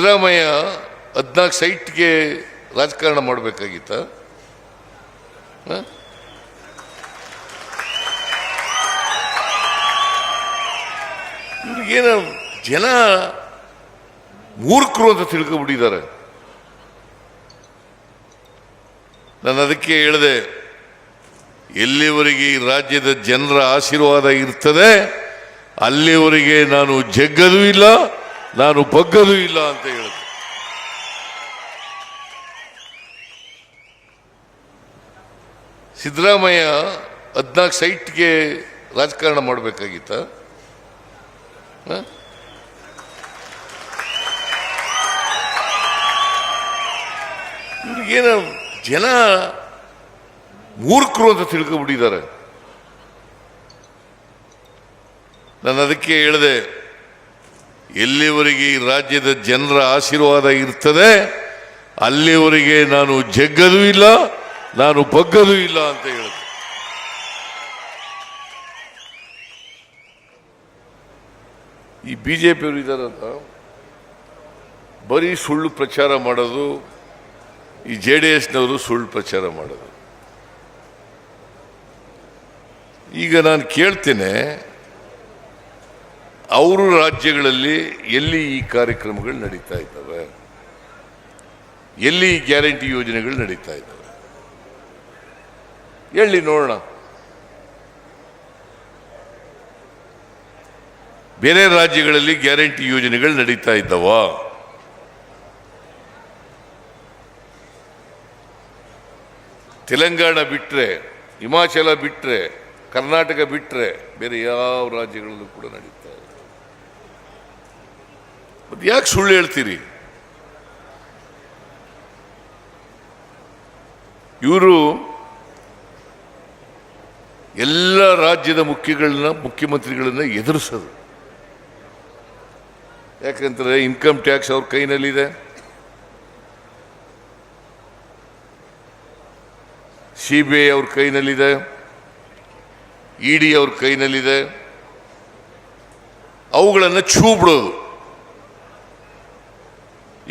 ಸಿದ್ದರಾಮಯ್ಯ 14 ಸೈಟ್ಗೆ ರಾಜಕಾರಣ ಮಾಡಬೇಕಾಗಿತ್ತ? ಇವ್ರಿಗೇನು ಜನ ಮೂರ್ಖರು ಅಂತ ತಿಳ್ಕೊಬಿಟ್ಟಿದ್ದಾರೆ. ನಾನು ಅದಕ್ಕೆ ಹೇಳಿದೆ, ಎಲ್ಲಿವರೆಗೆ ಈ ರಾಜ್ಯದ ಜನರ ಆಶೀರ್ವಾದ ಇರ್ತದೆ ಅಲ್ಲಿವರೆಗೆ ನಾನು ಜಗ್ಗದೂ ಇಲ್ಲ, ನಾನು ಬಗ್ಗದೂ ಇಲ್ಲ ಅಂತ ಹೇಳಿದೆ. ಸಿದ್ದರಾಮಯ್ಯ 14 ಸೈಟ್ಗೆ ರಾಜಕಾರಣ ಮಾಡಬೇಕಾಗಿತ್ತ? ಇವ್ರಿಗೇನು ಜನ ಮೂರ್ಖರು ಅಂತ ತಿಳ್ಕೊಬಿಟ್ಟಿದ್ದಾರೆ. ನಾನು ಅದಕ್ಕೆ ಹೇಳಿದೆ, ಎಲ್ಲಿವರೆಗೆ ಈ ರಾಜ್ಯದ ಜನರ ಆಶೀರ್ವಾದ ಇರ್ತದೆ ಅಲ್ಲಿವರೆಗೆ ನಾನು ಜಗ್ಗದೂ ಇಲ್ಲ, ನಾನು ಬಗ್ಗದೂ ಇಲ್ಲ ಅಂತ ಹೇಳಿದೆ. ಈ ಬಿಜೆಪಿಯವರು ಇದ್ದಾರಲ್ಲ, ಬರೀ ಸುಳ್ಳು ಪ್ರಚಾರ ಮಾಡೋದು, ಈ JDSನವರು ಸುಳ್ಳು ಪ್ರಚಾರ ಮಾಡೋದು. ಈಗ ನಾನು ಕೇಳ್ತೇನೆ, ಅವರು ರಾಜ್ಯಗಳಲ್ಲಿ ಎಲ್ಲಿ ಈ ಕಾರ್ಯಕ್ರಮಗಳು ನಡೀತಾ ಇದ್ದಾವೆ, ಎಲ್ಲಿ ಗ್ಯಾರಂಟಿ ಯೋಜನೆಗಳು ನಡೀತಾ ಇದ್ದಾವೆ ಹೇಳಿ ನೋಡೋಣ. ಬೇರೆ ರಾಜ್ಯಗಳಲ್ಲಿ ಗ್ಯಾರಂಟಿ ಯೋಜನೆಗಳು ನಡೀತಾ ಇದ್ದಾವ? ತೆಲಂಗಾಣ ಬಿಟ್ಟರೆ, ಹಿಮಾಚಲ ಬಿಟ್ಟರೆ, ಕರ್ನಾಟಕ ಬಿಟ್ಟರೆ ಬೇರೆ ಯಾವ ರಾಜ್ಯಗಳಲ್ಲೂ ಕೂಡ ನಡೀತಾ ಇದೆ. ಮತ್ತೆ ಯಾಕೆ ಸುಳ್ಳು ಹೇಳ್ತೀರಿ? ಇವರು ಎಲ್ಲ ರಾಜ್ಯದ ಮುಖ್ಯಮಂತ್ರಿಗಳನ್ನ ಎದುರಿಸೋದು. ಯಾಕಂದ್ರೆ ಇನ್ಕಮ್ ಟ್ಯಾಕ್ಸ್ ಅವ್ರ ಕೈನಲ್ಲಿದೆ, CBI ಅವ್ರ ಕೈನಲ್ಲಿದೆ, ED ಅವ್ರ ಕೈನಲ್ಲಿದೆ. ಅವುಗಳನ್ನು ಛೂ ಬಿಡೋದು.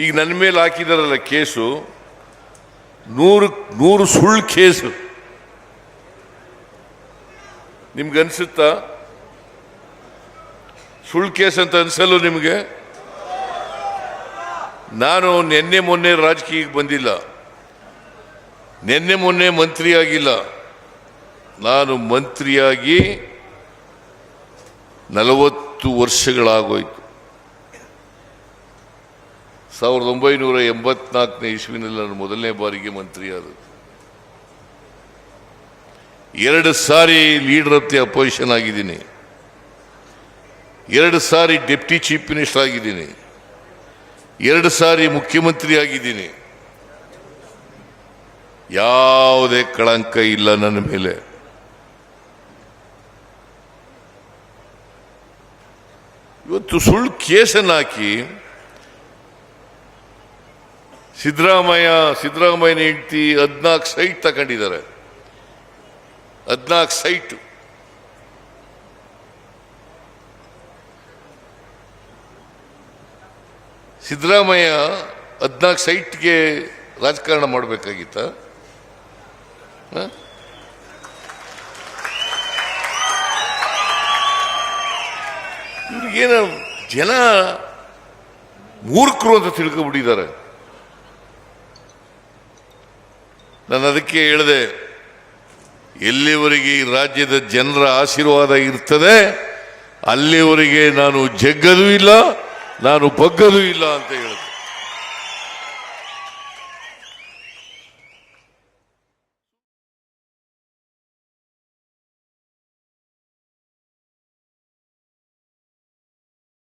ಈಗ ನನ್ನ ಮೇಲೆ ಹಾಕಿದಾರಲ್ಲ ಕೇಸು, 100 ಸುಳ್ಳು ಕೇಸು. ನಿಮ್ಗನ್ಸುತ್ತಾ? ಸುಳ್ಳು ಕೇಸ್ ಅಂತ ಅನ್ಸಲ್ಲ ನಿಮಗೆ? ನಾನು ನಿನ್ನೆ ಮೊನ್ನೆ ರಾಜಕೀಯಕ್ಕೆ ಬಂದಿಲ್ಲ, ನಿನ್ನೆ ಮೊನ್ನೆ ಮಂತ್ರಿ ಆಗಿಲ್ಲ. ನಾನು ಮಂತ್ರಿಯಾಗಿ 40 ವರ್ಷಗಳಾಗೋಯ್ತು. 1984ನೇ ಇಸ್ವಿನಲ್ಲಿ ನಾನು ಮೊದಲನೇ ಬಾರಿಗೆ ಮಂತ್ರಿ ಆದದ್ದು. 2 ಸಾರಿ ಲೀಡರ್ ಆಫ್ ದಿ ಅಪೋಸಿಷನ್ ಆಗಿದ್ದೀನಿ, 2 ಸಾರಿ ಡೆಪ್ಟಿ ಚೀಫ್ ಮಿನಿಸ್ಟರ್ ಆಗಿದ್ದೀನಿ, 2 ಸಾರಿ ಮುಖ್ಯಮಂತ್ರಿ ಆಗಿದ್ದೀನಿ. ಯಾವುದೇ ಕಳಂಕ ಇಲ್ಲ ನನ್ನ ಮೇಲೆ. ಇವತ್ತು ಸುಳ್ಳು ಕೇಸನ್ನು ಹಾಕಿ ಸಿದ್ದರಾಮಯ್ಯನ ಹೆಂಡತಿ 14 ಸೈಟ್ ತಗೊಂಡಿದ್ದಾರೆ. 14 ಸೈಟ್. ಸಿದ್ದರಾಮಯ್ಯ 14 ಸೈಟ್ಗೆ ರಾಜಕಾರಣ ಮಾಡಬೇಕಾಗಿತ್ತ? ಇವ್ರಿಗೇನು ಜನ ಮೂರ್ಖರು ಅಂತ ತಿಳ್ಕೊಬಿಟ್ಟಿದ್ದಾರೆ. ನಾನು ಅದಕ್ಕೆ ಹೇಳಿದೆ, ಎಲ್ಲಿವರೆಗೆ ಈ ರಾಜ್ಯದ ಜನರ ಆಶೀರ್ವಾದ ಇರ್ತದೆ ಅಲ್ಲಿವರೆಗೆ ನಾನು ಜಗ್ಗದೂ ಇಲ್ಲ, ನಾನು ಬಗ್ಗದೂ ಇಲ್ಲ ಅಂತ ಹೇಳಿದೆ.